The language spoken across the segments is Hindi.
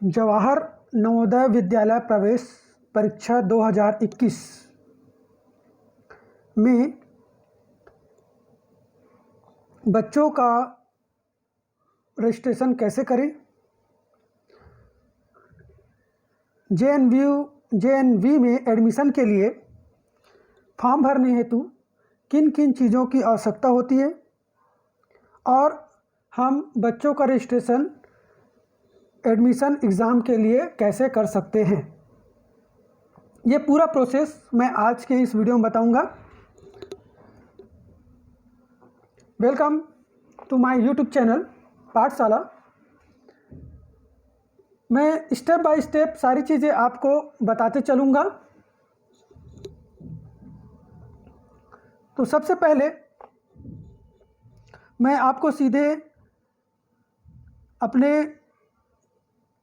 जवाहर नवोदय विद्यालय प्रवेश परीक्षा 2021 में बच्चों का रजिस्ट्रेशन कैसे करें। जेएनवी में एडमिशन के लिए फॉर्म भरने हेतु किन किन चीज़ों की आवश्यकता होती है और हम बच्चों का रजिस्ट्रेशन एडमिशन एग्ज़ाम के लिए कैसे कर सकते हैं, ये पूरा प्रोसेस मैं आज के इस वीडियो में बताऊंगा। Welcome to my YouTube channel Pathshala. मैं स्टेप बाय स्टेप सारी चीज़ें आपको बताते चलूँगा। तो सबसे पहले मैं आपको सीधे अपने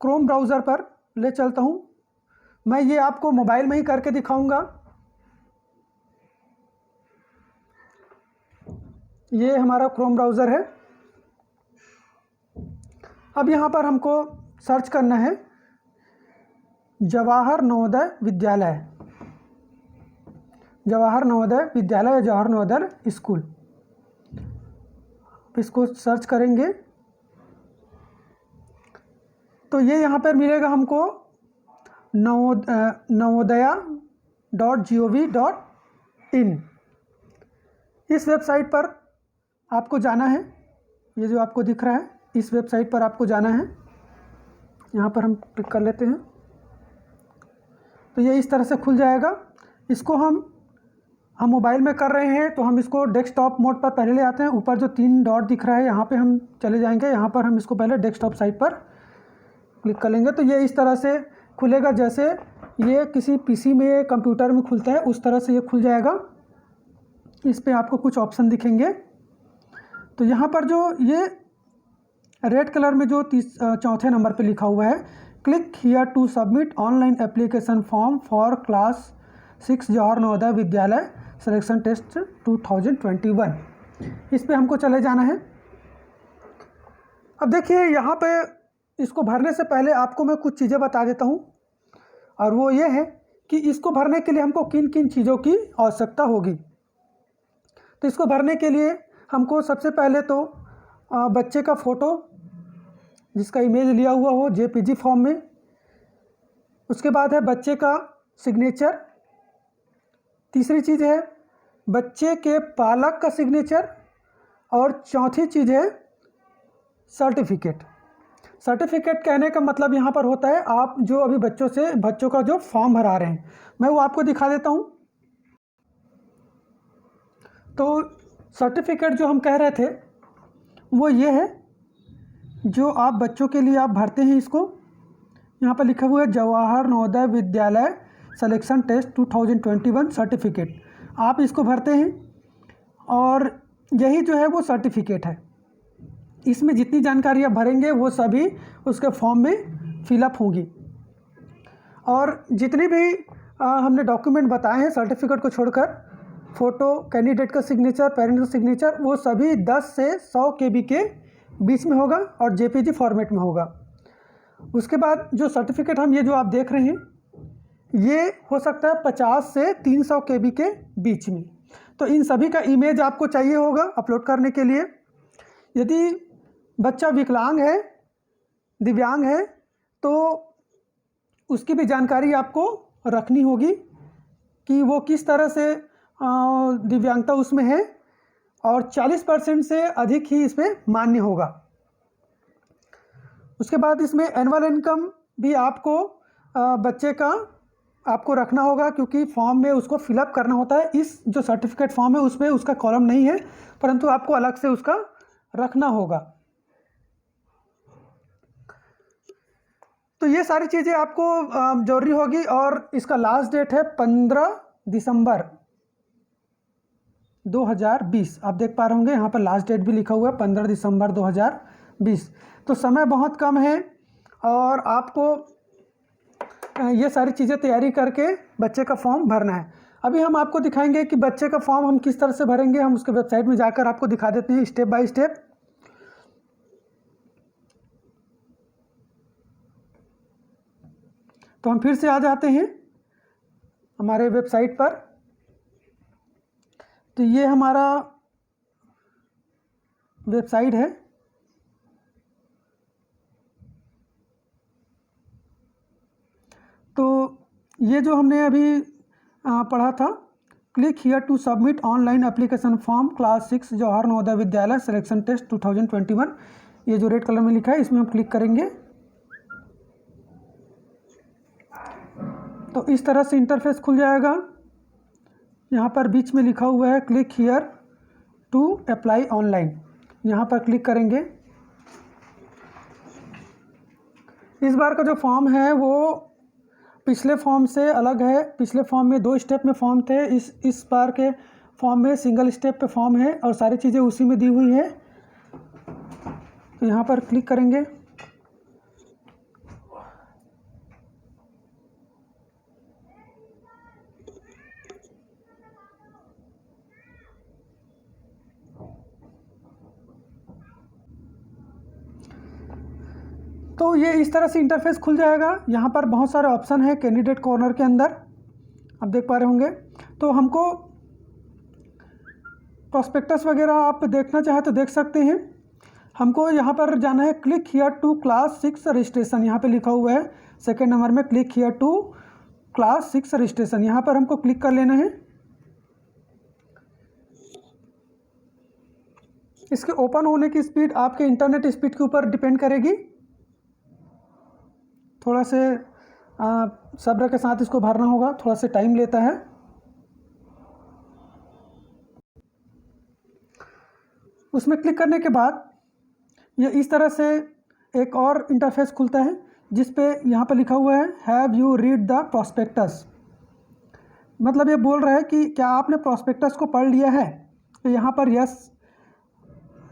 क्रोम ब्राउज़र पर ले चलता हूँ। मैं ये आपको मोबाइल में ही करके दिखाऊंगा। ये हमारा क्रोम ब्राउज़र है। अब यहाँ पर हमको सर्च करना है जवाहर नवोदय विद्यालय, जवाहर नवोदय विद्यालय या जवाहर नवोदय स्कूल। इसको सर्च करेंगे तो ये यहाँ पर मिलेगा हमको navodaia.gov.in। इस वेबसाइट पर आपको जाना है। ये जो आपको दिख रहा है, इस वेबसाइट पर आपको जाना है। यहाँ पर हम क्लिक कर लेते हैं तो ये इस तरह से खुल जाएगा। इसको हम मोबाइल में कर रहे हैं तो हम इसको डेस्कटॉप मोड पर पहले ले आते हैं। ऊपर जो 3 डॉट दिख रहा है यहाँ पे हम चले जाएंगे। यहाँ पर हम इसको पहले डेस्कटॉप साइट पर क्लिक कर लेंगे तो ये इस तरह से खुलेगा, जैसे ये किसी पीसी में कंप्यूटर में खुलता है उस तरह से ये खुल जाएगा। इस पे आपको कुछ ऑप्शन दिखेंगे। तो यहाँ पर जो ये रेड कलर में जो चौथे नंबर पे लिखा हुआ है, click here to submit online application form for class 6 Jawahar Navodaya Vidyalaya selection test 2021, इस पे हमको चले जाना है। अब देखिए यहाँ पे इसको भरने से पहले आपको मैं कुछ चीज़ें बता देता हूँ, और वो ये है कि इसको भरने के लिए हमको किन किन चीज़ों की आवश्यकता होगी। तो इसको भरने के लिए हमको सबसे पहले तो बच्चे का फ़ोटो जिसका इमेज लिया हुआ हो जेपीजी फॉर्म में। उसके बाद है बच्चे का सिग्नेचर। तीसरी चीज़ है बच्चे के पालक का सिग्नेचर। और चौथी चीज़ है सर्टिफिकेट। सर्टिफिकेट कहने का मतलब यहाँ पर होता है आप जो अभी बच्चों का जो फॉर्म भरा रहे हैं, मैं वो आपको दिखा देता हूँ। तो सर्टिफिकेट जो हम कह रहे थे वो ये है जो आप बच्चों के लिए आप भरते हैं। इसको यहाँ पर लिखा हुआ है Jawahar Navodaya Vidyalaya selection test 2021 certificate. आप इसको भरते हैं और यही जो है वो सर्टिफिकेट है। इसमें जितनी जानकारी आप भरेंगे वो सभी उसके फॉर्म में फिलअप होंगी। और जितनी भी हमने डॉक्यूमेंट बताए हैं सर्टिफिकेट को छोड़कर, फ़ोटो, कैंडिडेट का सिग्नेचर, पेरेंट का सिग्नेचर, वो सभी 10 से 100 KB के बीच में होगा और जेपीजी फॉर्मेट में होगा। उसके बाद जो सर्टिफिकेट हम ये जो आप देख रहे हैं ये हो सकता है 50 से 300 KB के बीच में। तो इन सभी का इमेज आपको चाहिए होगा अपलोड करने के लिए। यदि बच्चा विकलांग है, दिव्यांग है, तो उसकी भी जानकारी आपको रखनी होगी कि वो किस तरह से दिव्यांगता उसमें है, और 40% से अधिक ही इसमें मान्य होगा। उसके बाद इसमें एनुअल इनकम भी आपको बच्चे का आपको रखना होगा, क्योंकि फॉर्म में उसको फिलअप करना होता है। इस जो सर्टिफिकेट फॉर्म है उसमें उसका कॉलम नहीं है, परंतु आपको अलग से उसका रखना होगा। तो ये सारी चीज़ें आपको ज़रूरी होगी। और इसका लास्ट डेट है 15 दिसंबर 2020। आप देख पा रहे होंगे यहाँ पर लास्ट डेट भी लिखा हुआ है 15 दिसंबर 2020। तो समय बहुत कम है और आपको ये सारी चीज़ें तैयारी करके बच्चे का फॉर्म भरना है। अभी हम आपको दिखाएंगे कि बच्चे का फॉर्म हम किस तरह से भरेंगे। हम उसके वेबसाइट में जाकर आपको दिखा देते हैं स्टेप बाय स्टेप। तो हम फिर से आ जाते हैं हमारे वेबसाइट पर। तो ये हमारा वेबसाइट है। तो ये जो हमने अभी पढ़ा था, click here to submit online application form class 6 Jawahar Navodaya Vidyalaya selection test 2021, ये जो रेड कलर में लिखा है इसमें हम क्लिक करेंगे। तो इस तरह से इंटरफेस खुल जाएगा। यहाँ पर बीच में लिखा हुआ है click here to apply online, यहाँ पर क्लिक करेंगे। इस बार का जो फॉर्म है वो पिछले फॉर्म से अलग है। पिछले फॉर्म में 2 स्टेप में फॉर्म थे, इस बार के फॉर्म में सिंगल स्टेप पे फॉर्म है और सारी चीज़ें उसी में दी हुई है। तो यहाँ पर क्लिक करेंगे। तो ये इस तरह से इंटरफेस खुल जाएगा। यहाँ पर बहुत सारे ऑप्शन है कैंडिडेट कॉर्नर के अंदर, आप देख पा रहे होंगे। तो हमको प्रोस्पेक्टस वगैरह आप देखना चाहे तो देख सकते हैं। हमको यहाँ पर जाना है click here to class 6 registration, यहाँ पे लिखा हुआ है सेकेंड नंबर में click here to class 6 registration, यहाँ पर हमको क्लिक कर लेना है। इसके ओपन होने की स्पीड आपके इंटरनेट स्पीड के ऊपर डिपेंड करेगी। थोड़ा से सब्र के साथ इसको भरना होगा, थोड़ा सा टाइम लेता है। उसमें क्लिक करने के बाद ये इस तरह से एक और इंटरफेस खुलता है जिस पे यहाँ पर लिखा हुआ है have you read the prospectus. मतलब ये बोल रहा है कि क्या आपने प्रॉस्पेक्टस को पढ़ लिया है। तो यहाँ पर यस,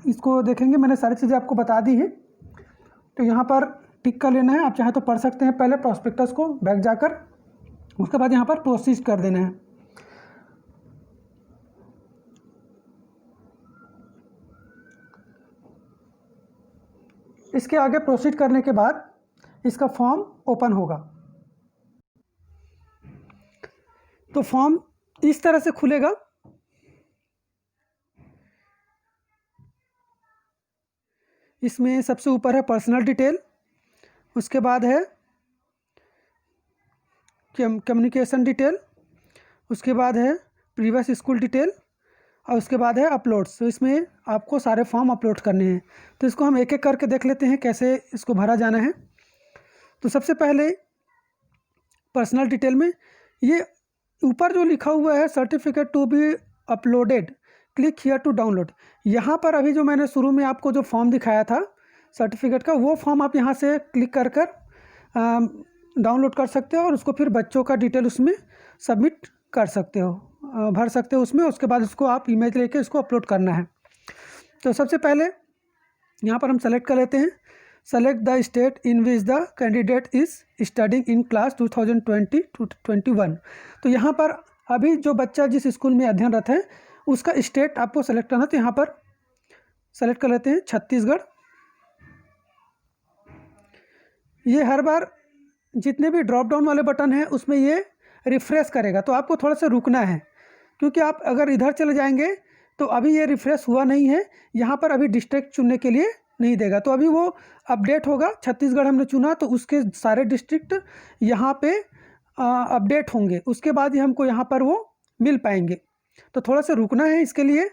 इसको देखेंगे, मैंने सारी चीज़ें आपको बता दी है। तो यहाँ पर टिक कर लेना है। आप चाहे तो पढ़ सकते हैं पहले प्रॉस्पेक्टस को बैक जाकर, उसके बाद यहाँ पर प्रोसीड कर देना है। इसके आगे प्रोसीड करने के बाद इसका फॉर्म ओपन होगा। तो फॉर्म इस तरह से खुलेगा। इसमें सबसे ऊपर है पर्सनल डिटेल, उसके बाद है कम्युनिकेशन डिटेल, उसके बाद है प्रीवियस स्कूल डिटेल और उसके बाद है अपलोड्स। तो इसमें आपको सारे फॉर्म अपलोड करने हैं। तो इसको हम एक एक करके देख लेते हैं कैसे इसको भरा जाना है। तो सबसे पहले पर्सनल डिटेल में ये ऊपर जो लिखा हुआ है certificate to be uploaded, click here to download, यहाँ पर अभी जो मैंने शुरू में आपको जो फॉर्म दिखाया था सर्टिफिकेट का, वो फॉर्म आप यहाँ से क्लिक कर डाउनलोड कर सकते हो और उसको फिर बच्चों का डिटेल उसमें सबमिट कर सकते हो, भर सकते हो उसमें। उसके बाद उसको आप इमेज लेके इसको अपलोड करना है। तो सबसे पहले यहाँ पर हम सेलेक्ट कर लेते हैं, select the state in which the candidate is studying in class 2020-21। तो यहाँ पर अभी जो बच्चा जिस स्कूल में अध्ययनरत है उसका स्टेट आपको सेलेक्ट करना है। तो यहाँ पर सेलेक्ट कर लेते हैं छत्तीसगढ़। ये हर बार जितने भी ड्रॉप डाउन वाले बटन हैं उसमें ये रिफ़्रेश करेगा, तो आपको थोड़ा सा रुकना है, क्योंकि आप अगर इधर चले जाएंगे तो अभी ये रिफ़्रेश हुआ नहीं है। यहाँ पर अभी डिस्ट्रिक्ट चुनने के लिए नहीं देगा, तो अभी वो अपडेट होगा। छत्तीसगढ़ हमने चुना तो उसके सारे डिस्ट्रिक्ट यहाँ पे अपडेट होंगे, उसके बाद ही हमको यहाँ पर वो मिल पाएंगे। तो थोड़ा सा रुकना है इसके लिए।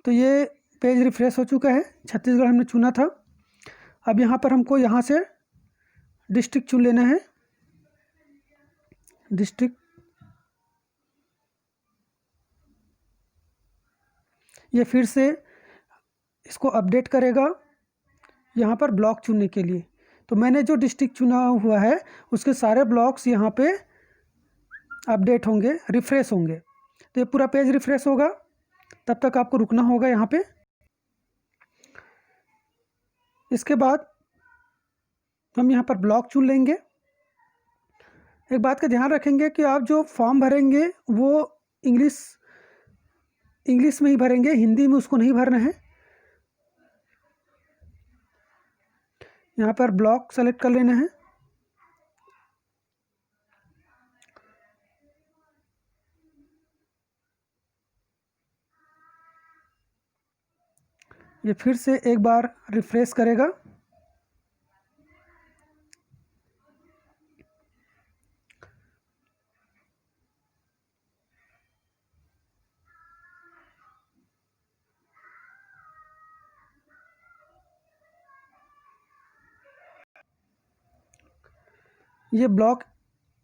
तो ये पेज रिफ़्रेश हो चुका है, छत्तीसगढ़ हमने चुना था। अब यहाँ पर हमको यहाँ से डिस्ट्रिक्ट चुन लेना है, डिस्ट्रिक्ट। ये फिर से इसको अपडेट करेगा यहाँ पर ब्लॉक चुनने के लिए। तो मैंने जो डिस्ट्रिक्ट चुना हुआ है उसके सारे ब्लॉक्स यहाँ पे अपडेट होंगे, रिफ़्रेश होंगे। तो ये पूरा पेज रिफ़्रेश होगा, तब तक आपको रुकना होगा यहाँ पे। इसके बाद हम यहाँ पर ब्लॉक चुन लेंगे। एक बात का ध्यान रखेंगे कि आप जो फॉर्म भरेंगे वो इंग्लिश में ही भरेंगे, हिंदी में उसको नहीं भरना है। यहाँ पर ब्लॉक सेलेक्ट कर लेना है। ये फिर से एक बार रिफ्रेश करेगा। ये ब्लॉक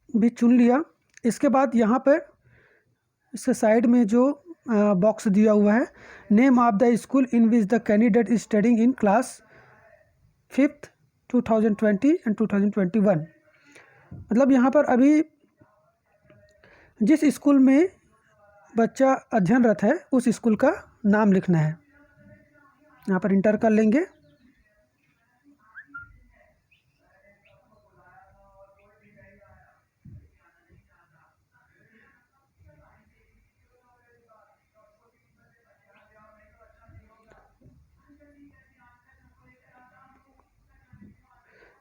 भी चुन लिया। इसके बाद यहाँ पर इसके साइड में जो बॉक्स दिया हुआ है, name of the school in which the candidate is studying in class 5th 2020 and 2021। मतलब यहाँ पर अभी जिस स्कूल में बच्चा अध्ययनरत है उस स्कूल का नाम लिखना है। यहाँ पर इंटर कर लेंगे।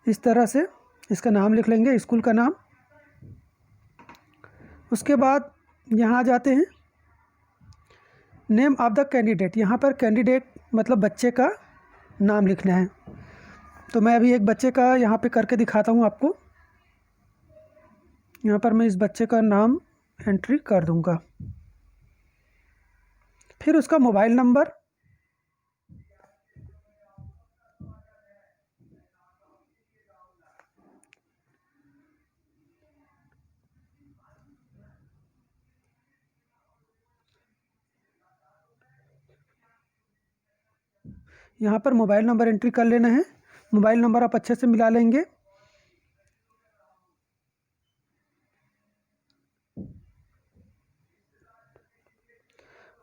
इस तरह से इसका नाम लिख लेंगे, स्कूल का नाम। उसके बाद यहाँ आ जाते हैं, नेम ऑफ द कैंडिडेट। यहाँ पर कैंडिडेट मतलब बच्चे का नाम लिखना है। तो मैं अभी एक बच्चे का यहाँ पे करके दिखाता हूँ आपको। यहाँ पर मैं इस बच्चे का नाम एंट्री कर दूँगा, फिर उसका मोबाइल नंबर, यहाँ पर मोबाइल नंबर एंट्री कर लेना है। मोबाइल नंबर आप अच्छे से मिला लेंगे।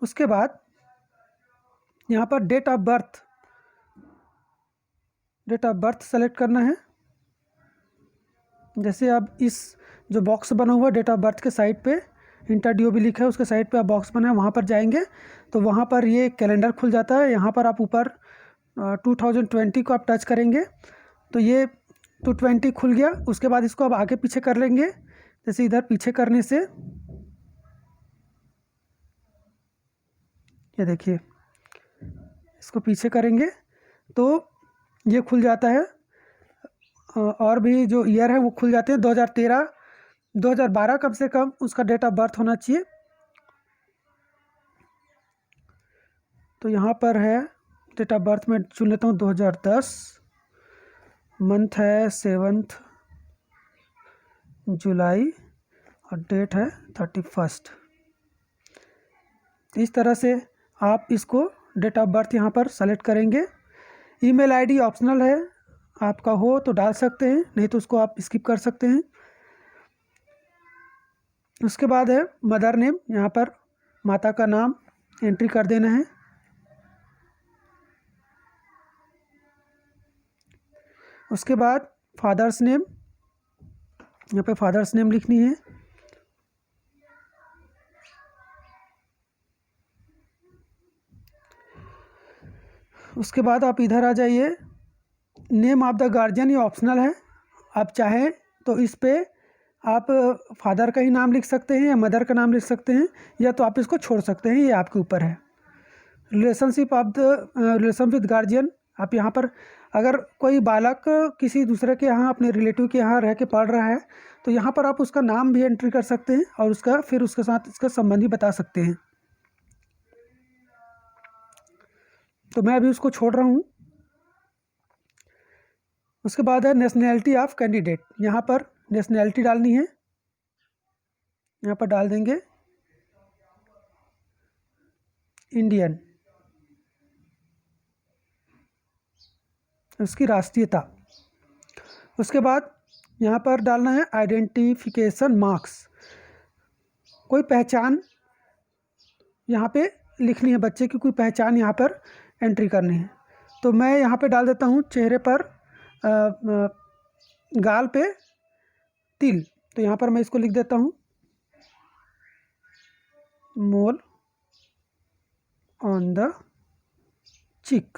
उसके बाद यहाँ पर डेट ऑफ बर्थ सेलेक्ट करना है। जैसे आप इस जो बॉक्स बना हुआ डेट ऑफ बर्थ के साइड पे इंटर DOB लिखा है, उसके साइड पे आप बॉक्स बना है वहाँ पर जाएंगे तो वहाँ पर ये कैलेंडर खुल जाता है। यहाँ पर आप ऊपर 2020 को आप टच करेंगे तो ये 220 खुल गया। उसके बाद इसको आप आगे पीछे कर लेंगे। जैसे इधर पीछे करने से ये देखिए, इसको पीछे करेंगे तो ये खुल जाता है। और भी जो ईयर है वो खुल जाते हैं। 2013 2012 कम से कम उसका डेट ऑफ बर्थ होना चाहिए। तो यहाँ पर है डेट ऑफ बर्थ में चुन लेता हूँ 2010, मंथ है 7 जुलाई और डेट है 31। इस तरह से आप इसको डेट ऑफ बर्थ यहाँ पर सेलेक्ट करेंगे। ईमेल आईडी ऑप्शनल है, आपका हो तो डाल सकते हैं, नहीं तो उसको आप स्किप कर सकते हैं। उसके बाद है मदर नेम, यहाँ पर माता का नाम एंट्री कर देना है। उसके बाद फादर्स नेम, यहाँ पे फादर्स नेम लिखनी है। उसके बाद आप इधर आ जाइए, नेम ऑफ द गार्जियन ये ऑप्शनल है। आप चाहें तो इस पे आप फादर का ही नाम लिख सकते हैं या मदर का नाम लिख सकते हैं, या तो आप इसको छोड़ सकते हैं, ये आपके ऊपर है। रिलेशन विद गार्जियन, आप यहाँ पर अगर कोई बालक किसी दूसरे के यहाँ अपने रिलेटिव के यहाँ रह के पढ़ रहा है तो यहाँ पर आप उसका नाम भी एंट्री कर सकते हैं और फिर उसके साथ इसका संबंधी बता सकते हैं। तो मैं अभी उसको छोड़ रहा हूँ। उसके बाद है नेशनैलिटी ऑफ कैंडिडेट, यहाँ पर नेशनैलिटी डालनी है। यहाँ पर डाल देंगे इंडियन। उसकी राष्ट्रीयता। उसके बाद यहाँ पर डालना है आइडेंटिफिकेशन मार्क्स, कोई पहचान यहाँ पे लिखनी है, बच्चे की कोई पहचान यहाँ पर एंट्री करनी है। तो मैं यहाँ पे डाल देता हूँ चेहरे पर गाल पे तिल, तो यहाँ पर मैं इसको लिख देता हूँ मोल ऑन द चिक।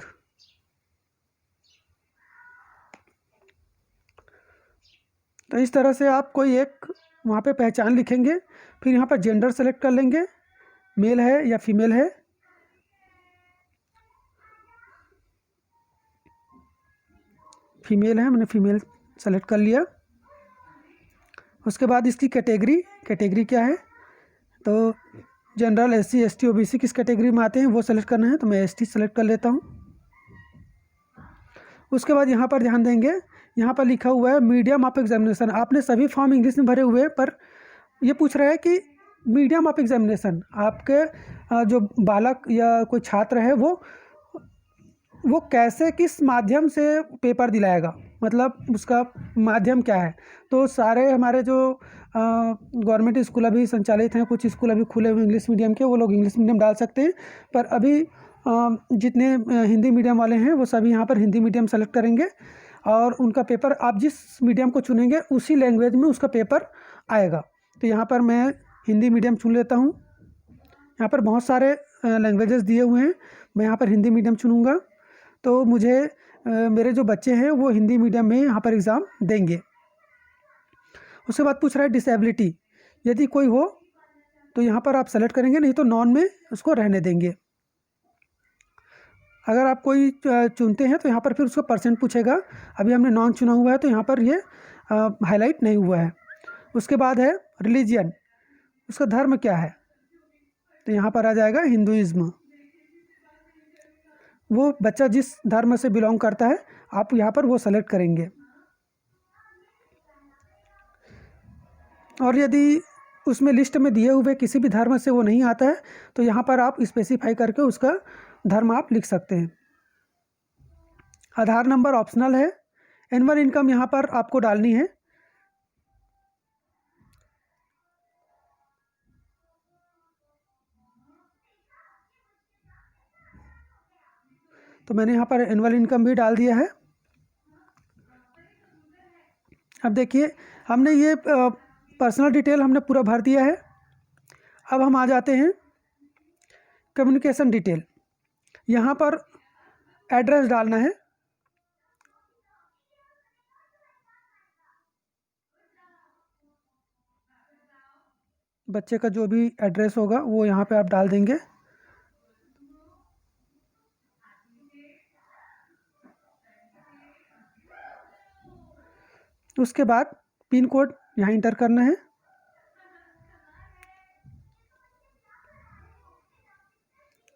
तो इस तरह से आप कोई एक वहाँ पे पहचान लिखेंगे। फिर यहाँ पर जेंडर सेलेक्ट कर लेंगे, मेल है या फीमेल है। फीमेल है, मैंने फीमेल सेलेक्ट कर लिया। उसके बाद इसकी कैटेगरी क्या है, तो जनरल, SC ST OBC किस कैटेगरी में आते हैं वो सेलेक्ट करना है, तो मैं ST सेलेक्ट कर लेता हूँ। उसके बाद यहाँ पर ध्यान देंगे, यहाँ पर लिखा हुआ है मीडियम ऑफ एग्जामिनेशन। आपने सभी फॉर्म इंग्लिश में भरे हुए हैं, पर ये पूछ रहा है कि मीडियम ऑफ एग्जामिनेशन आपके जो बालक या कोई छात्र है वो कैसे, किस माध्यम से पेपर दिलाएगा, मतलब उसका माध्यम क्या है। तो सारे हमारे जो गवर्नमेंट स्कूल अभी संचालित हैं, कुछ स्कूल अभी खुले हुए इंग्लिश मीडियम के, वो लोग इंग्लिश मीडियम डाल सकते हैं। पर अभी जितने हिंदी मीडियम वाले हैं वो सभी यहाँ पर हिंदी मीडियम सेलेक्ट करेंगे, और उनका पेपर आप जिस मीडियम को चुनेंगे उसी लैंग्वेज में उसका पेपर आएगा। तो यहाँ पर मैं हिंदी मीडियम चुन लेता हूँ। यहाँ पर बहुत सारे लैंग्वेजेस दिए हुए हैं, मैं यहाँ पर हिंदी मीडियम चुनूँगा। तो मुझे मेरे जो बच्चे हैं वो हिंदी मीडियम में यहाँ पर एग्ज़ाम देंगे। उसके बाद पूछ रहा है डिसेबिलिटी, यदि कोई हो तो यहाँ पर आप सेलेक्ट करेंगे, नहीं तो नॉन में उसको रहने देंगे। अगर आप कोई चुनते हैं तो यहाँ पर फिर उसको परसेंट पूछेगा। अभी हमने नॉन चुना हुआ है तो यहाँ पर ये हाईलाइट नहीं हुआ है। उसके बाद है रिलीजियन, उसका धर्म क्या है, तो यहाँ पर आ जाएगा हिंदुइज्म। वो बच्चा जिस धर्म से बिलोंग करता है आप यहाँ पर वो सेलेक्ट करेंगे। और यदि उसमें लिस्ट में दिए हुए किसी भी धर्म से वो नहीं आता है तो यहाँ पर आप स्पेसिफाई करके उसका धर्म आप लिख सकते हैं। आधार नंबर ऑप्शनल है। एनुअल इनकम यहाँ पर आपको डालनी है। तो मैंने यहाँ पर एनुअल इनकम भी डाल दिया है। अब देखिए हमने ये पर्सनल डिटेल हमने पूरा भर दिया है। अब हम आ जाते हैं कम्युनिकेशन डिटेल। यहाँ पर एड्रेस डालना है। बच्चे का जो भी एड्रेस होगा वो यहाँ पे आप डाल देंगे। उसके बाद पिन कोड यहाँ इंटर करना है।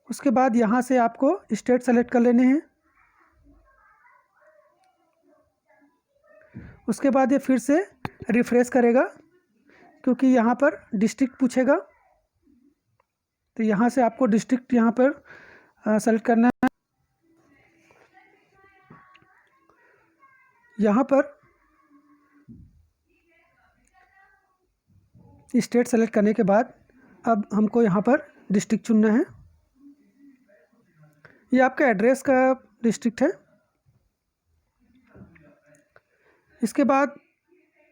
उसके बाद यहाँ से आपको स्टेट सेलेक्ट कर लेने हैं। उसके बाद ये फिर से रिफ्रेश करेगा क्योंकि यहाँ पर डिस्ट्रिक्ट पूछेगा। तो यहाँ से आपको डिस्ट्रिक्ट यहाँ पर सेलेक्ट करना है। यहाँ पर स्टेट सेलेक्ट करने के बाद अब हमको यहाँ पर डिस्ट्रिक्ट चुनना है। ये आपका एड्रेस का डिस्ट्रिक्ट है। इसके बाद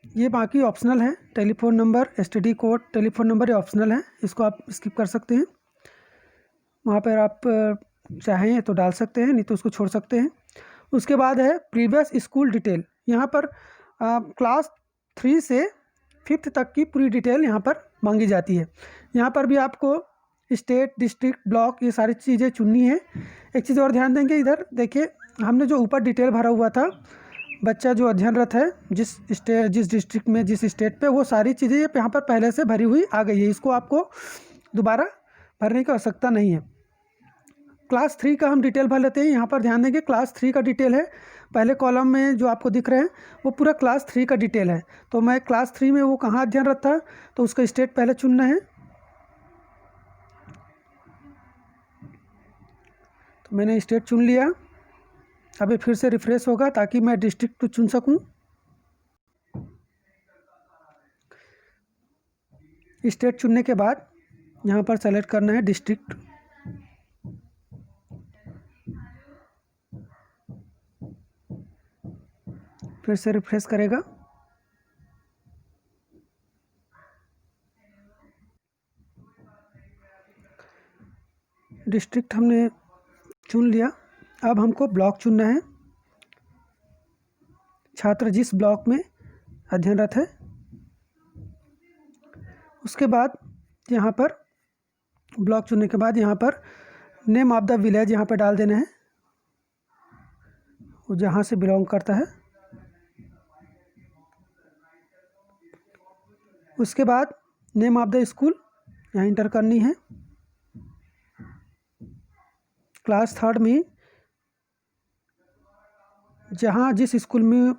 ये बाकी ऑप्शनल है। Telephone number, STD code, telephone number ये ऑप्शनल है, इसको आप स्किप कर सकते हैं। वहाँ पर आप चाहें तो डाल सकते हैं, नहीं तो उसको छोड़ सकते हैं। उसके बाद है प्रीवियस स्कूल डिटेल। यहाँ पर क्लास 3 से 5th तक की पूरी डिटेल यहाँ पर मांगी जाती है। यहाँ पर भी आपको स्टेट, डिस्ट्रिक्ट, ब्लॉक ये सारी चीज़ें चुननी है। एक चीज़ और ध्यान देंगे, इधर देखिए हमने जो ऊपर डिटेल भरा हुआ था, बच्चा जो अध्ययनरत है जिस डिस्ट्रिक्ट में, जिस स्टेट पे, वो सारी चीज़ें यहाँ पर पहले से भरी हुई आ गई है। इसको आपको दोबारा भरने की आवश्यकता नहीं है। क्लास 3 का हम डिटेल भर लेते हैं। यहाँ पर ध्यान देंगे क्लास 3 का डिटेल है। पहले कॉलम में जो आपको दिख रहे हैं वो पूरा क्लास 3 का डिटेल है। तो मैं क्लास 3 में वो कहाँ अध्ययनरत था तो उसका स्टेट पहले चुनना है। तो मैंने स्टेट चुन लिया। अभी फिर से रिफ्रेश होगा ताकि मैं डिस्ट्रिक्ट को चुन सकूं। स्टेट चुनने के बाद यहाँ पर सेलेक्ट करना है डिस्ट्रिक्ट। फिर से रिफ्रेश करेगा। डिस्ट्रिक्ट हमने चुन लिया। अब हमको ब्लॉक चुनना है। छात्र जिस ब्लॉक में अध्ययनरत है। उसके बाद यहाँ पर ब्लॉक चुनने के बाद यहाँ पर नेम ऑफ द विलेज यहाँ पर डाल देना है, वो जहाँ से बिलोंग करता है। उसके बाद नेम ऑफ द स्कूल यहाँ इंटर करनी है। क्लास 3 में जहाँ जिस स्कूल में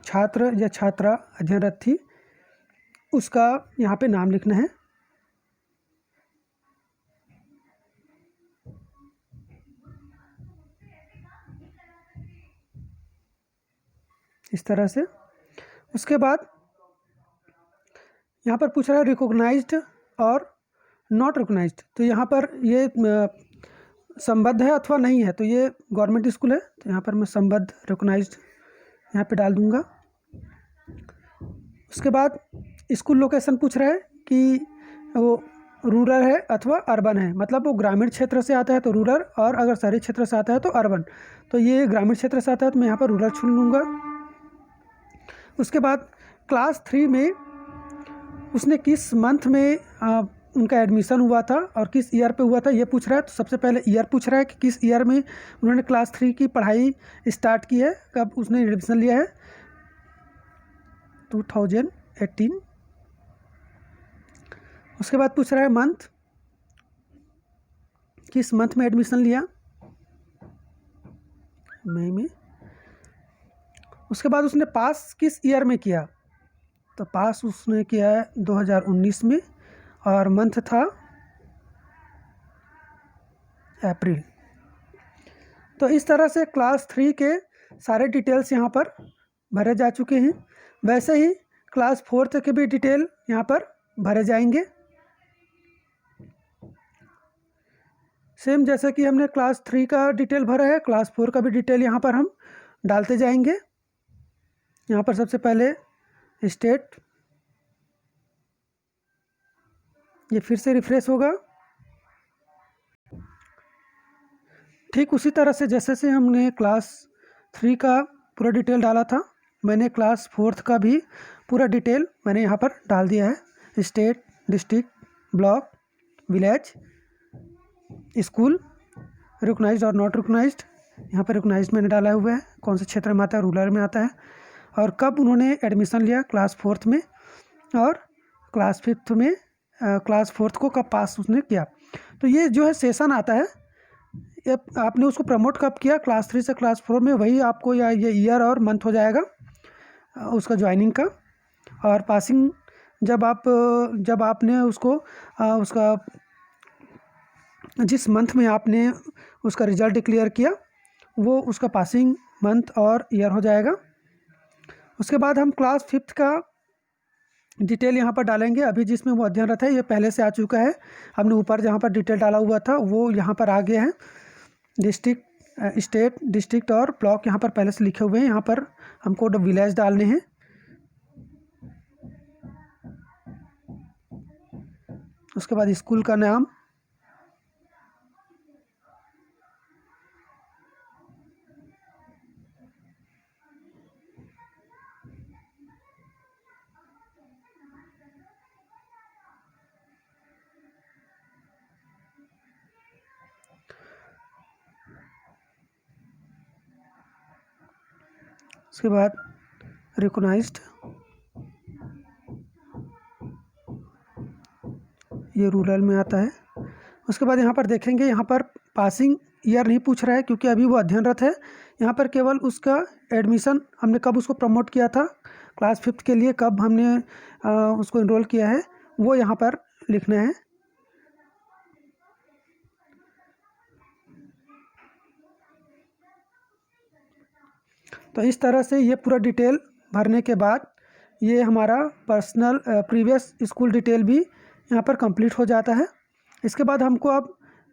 छात्र या छात्रा अध्ययनरत थी उसका यहाँ पे नाम लिखना है। इस तरह से। उसके बाद यहाँ पर पूछ रहा है रिकॉग्नाइज्ड और नॉट रिकॉग्नाइज्ड, तो यहाँ पर ये संबद्ध है अथवा नहीं है, तो ये गवर्नमेंट स्कूल है तो यहाँ पर मैं संबद्ध रिकॉग्नाइज्ड यहाँ पे डाल दूँगा। उसके बाद स्कूल लोकेशन पूछ रहा है कि वो रूरल है अथवा अर्बन है, मतलब वो ग्रामीण क्षेत्र से आता है तो रूरल, और अगर शहरी क्षेत्र से आता है तो अर्बन। तो ये ग्रामीण क्षेत्र से आता है तो मैं यहाँ पर रूरल चुन लूँगा। उसके बाद क्लास 3 में उसने किस मंथ में उनका एडमिशन हुआ था और किस ईयर पे हुआ था ये पूछ रहा है। तो सबसे पहले ईयर पूछ रहा है कि किस ईयर में उन्होंने क्लास 3 की पढ़ाई स्टार्ट की है, कब उसने एडमिशन लिया है, 2018। उसके बाद पूछ रहा है मंथ, किस मंथ में एडमिशन लिया, मई में। उसके बाद उसने पास किस ईयर में किया, तो पास उसने किया है 2019 में और मंथ था अप्रैल। तो इस तरह से क्लास 3 के सारे डिटेल्स यहाँ पर भरे जा चुके हैं। वैसे ही क्लास 4 के भी डिटेल यहाँ पर भरे जाएंगे। सेम जैसे कि हमने क्लास 3 का डिटेल भरा है, क्लास 4 का भी डिटेल यहाँ पर हम डालते जाएंगे। यहाँ पर सबसे पहले स्टेट, ये फिर से रिफ्रेश होगा। ठीक उसी तरह से जैसे से हमने क्लास 3 का पूरा डिटेल डाला था, मैंने क्लास 4 का भी पूरा डिटेल मैंने यहाँ पर डाल दिया है। State, district, block, village, school, recognised और नॉट रिकॉग्नाइज्ड। यहाँ पर रिकॉग्नाइज्ड मैंने डाला हुआ है, कौन से क्षेत्र में आता है, रूरल में आता है, और कब उन्होंने एडमिशन लिया क्लास 4 में, और क्लास 5 में क्लास 4 को कब पास उसने किया। तो ये जो है सेशन आता है, ये आपने उसको प्रमोट कब किया क्लास 3 से क्लास 4 में, वही आपको या ये ईयर और मंथ हो जाएगा उसका ज्वाइनिंग का। और पासिंग जब आपने उसको उसका जिस मंथ में आपने उसका रिजल्ट डिक्लेयर किया वो उसका पासिंग मंथ और ईयर हो जाएगा। उसके बाद हम क्लास 5 का डिटेल यहाँ पर डालेंगे। अभी जिसमें वो अध्ययनरत है ये पहले से आ चुका है, हमने ऊपर जहाँ पर डिटेल डाला हुआ था वो यहाँ पर आ गया है। डिस्ट्रिक्ट, स्टेट, डिस्ट्रिक्ट और ब्लॉक यहाँ पर पहले से लिखे हुए हैं। यहाँ पर हमको विलेज डालने हैं। उसके बाद स्कूल का नाम, उसके बाद रिकॉग्नाइज्ड, ये रूरल में आता है। उसके बाद यहाँ पर देखेंगे, यहाँ पर पासिंग ईयर नहीं पूछ रहा है क्योंकि अभी वो अध्ययनरत है। यहाँ पर केवल उसका एडमिशन, हमने कब उसको प्रमोट किया था क्लास 5 के लिए, कब हमने उसको इनरोल किया है वो यहाँ पर लिखना है। तो इस तरह से ये पूरा डिटेल भरने के बाद ये हमारा पर्सनल प्रीवियस स्कूल डिटेल भी यहाँ पर कंप्लीट हो जाता है। इसके बाद हमको अब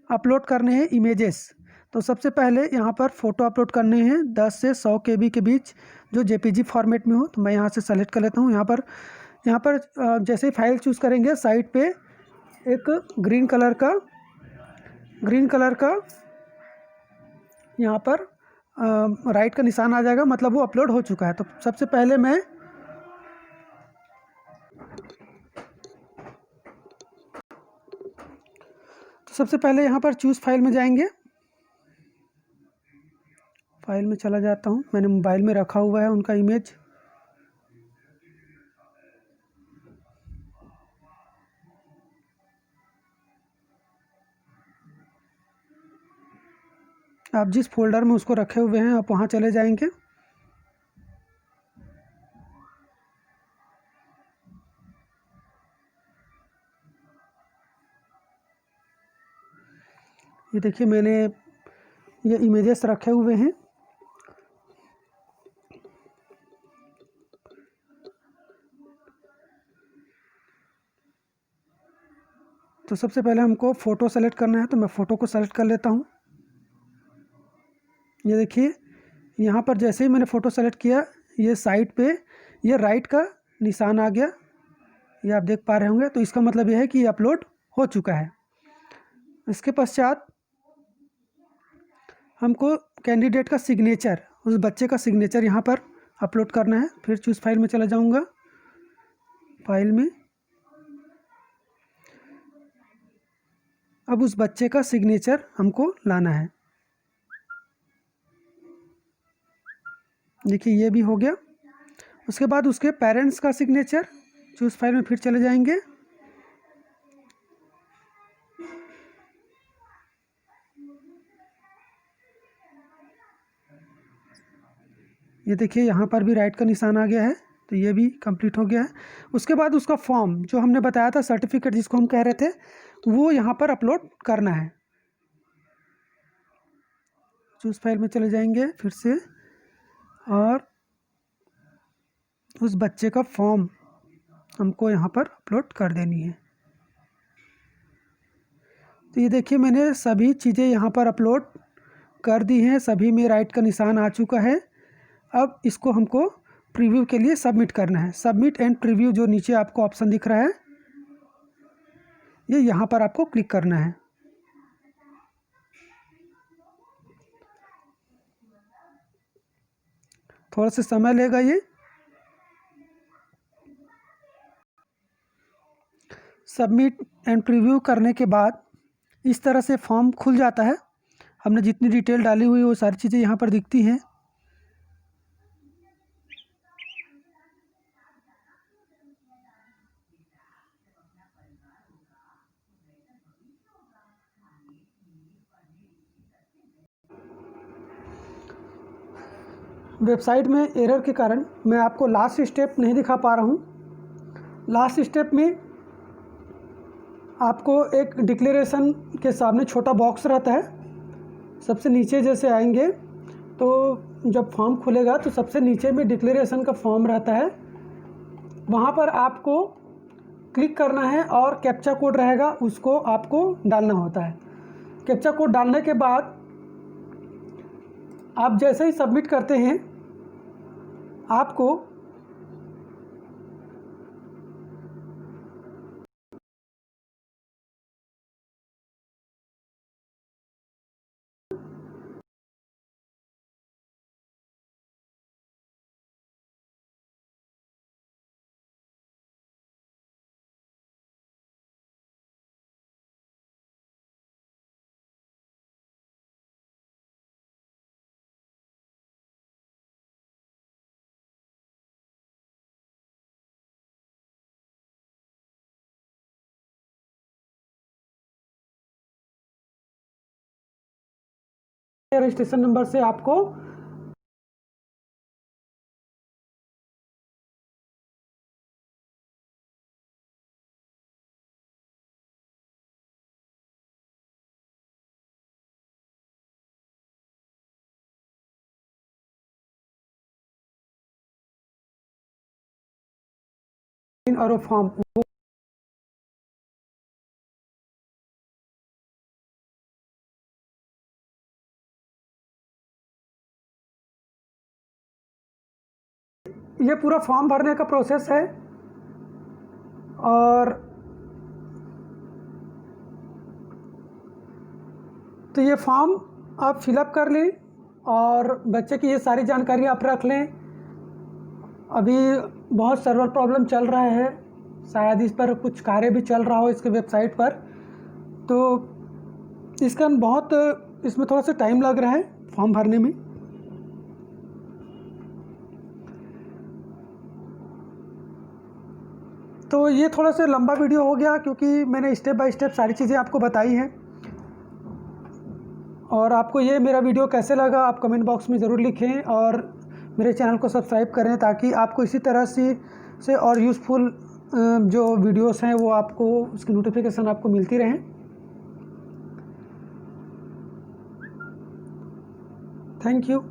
अपलोड करने हैं इमेजेस। तो सबसे पहले यहाँ पर फ़ोटो अपलोड करने हैं 10 से 100 KB के बीच, जो JPG फॉर्मेट में हो। तो मैं यहाँ से सेलेक्ट कर लेता हूँ। यहाँ पर जैसे ही फाइल चूज़ करेंगे साइड पे एक ग्रीन कलर का यहाँ पर राइट का निशान आ जाएगा, मतलब वो अपलोड हो चुका है। तो सबसे पहले मैं सबसे पहले यहाँ पर चूज़ फाइल में जाएंगे। फाइल में चला जाता हूँ, मैंने मोबाइल में रखा हुआ है उनका इमेज। आप जिस फोल्डर में उसको रखे हुए हैं आप वहाँ चले जाएंगे। ये देखिए मैंने ये इमेजेस रखे हुए हैं। तो सबसे पहले हमको फ़ोटो सेलेक्ट करना है, तो मैं फ़ोटो को सेलेक्ट कर लेता हूँ। ये देखिए यहाँ पर जैसे ही मैंने फ़ोटो सेलेक्ट किया, ये साइड पे ये राइट का निशान आ गया, ये आप देख पा रहे होंगे। तो इसका मतलब ये है कि ये अपलोड हो चुका है। इसके पश्चात हमको कैंडिडेट का सिग्नेचर, उस बच्चे का सिग्नेचर यहाँ पर अपलोड करना है। फिर चूज़ फाइल में चला जाऊँगा, फाइल में अब उस बच्चे का सिग्नेचर हमको लाना है। देखिए ये भी हो गया। उसके बाद उसके पेरेंट्स का सिग्नेचर, चूज़ फाइल में फिर चले जाएंगे। ये देखिए यहाँ पर भी राइट का निशान आ गया है, तो ये भी कंप्लीट हो गया है। उसके बाद उसका फॉर्म जो हमने बताया था, सर्टिफिकेट जिसको हम कह रहे थे, वो यहाँ पर अपलोड करना है। चूज़ फाइल में चले जाएंगे फिर से, और उस बच्चे का फॉर्म हमको यहाँ पर अपलोड कर देनी है। तो ये देखिए मैंने सभी चीज़ें यहाँ पर अपलोड कर दी हैं, सभी में राइट का निशान आ चुका है। अब इसको हमको प्रीव्यू के लिए सबमिट करना है। सबमिट एंड प्रीव्यू जो नीचे आपको ऑप्शन दिख रहा है, ये यहाँ पर आपको क्लिक करना है। थोड़ा सा समय लेगा ये। सबमिट एंड प्रीव्यू करने के बाद इस तरह से फॉर्म खुल जाता है। हमने जितनी डिटेल डाली हुई वो सारी चीज़ें यहाँ पर दिखती हैं। वेबसाइट में एरर के कारण मैं आपको लास्ट स्टेप नहीं दिखा पा रहा हूँ। लास्ट स्टेप में आपको एक डिक्लेरेशन के सामने छोटा बॉक्स रहता है। सबसे नीचे जैसे आएंगे तो जब फॉर्म खुलेगा तो सबसे नीचे में डिक्लेरेशन का फॉर्म रहता है, वहाँ पर आपको क्लिक करना है और कैप्चा कोड रहेगा, उसको आपको डालना होता है। कैप्चा कोड डालने के बाद आप जैसे ही सबमिट करते हैं, आपको रजिस्ट्रेशन नंबर से आपको और फॉर्म ये पूरा फॉर्म भरने का प्रोसेस है। और तो ये फॉर्म आप फिलअप कर लें और बच्चे की ये सारी जानकारी आप रख लें। अभी बहुत सर्वर प्रॉब्लम चल रहा है, शायद इस पर कुछ कार्य भी चल रहा हो इसके वेबसाइट पर। तो इसका बहुत इसमें थोड़ा सा टाइम लग रहा है फॉर्म भरने में। तो ये थोड़ा सा लंबा वीडियो हो गया क्योंकि मैंने स्टेप बाय स्टेप सारी चीज़ें आपको बताई हैं। और आपको ये मेरा वीडियो कैसे लगा आप कमेंट बॉक्स में ज़रूर लिखें, और मेरे चैनल को सब्सक्राइब करें ताकि आपको इसी तरह से और यूज़फुल जो वीडियोस हैं वो आपको उसकी नोटिफिकेशन आपको मिलती रहें। Thank you.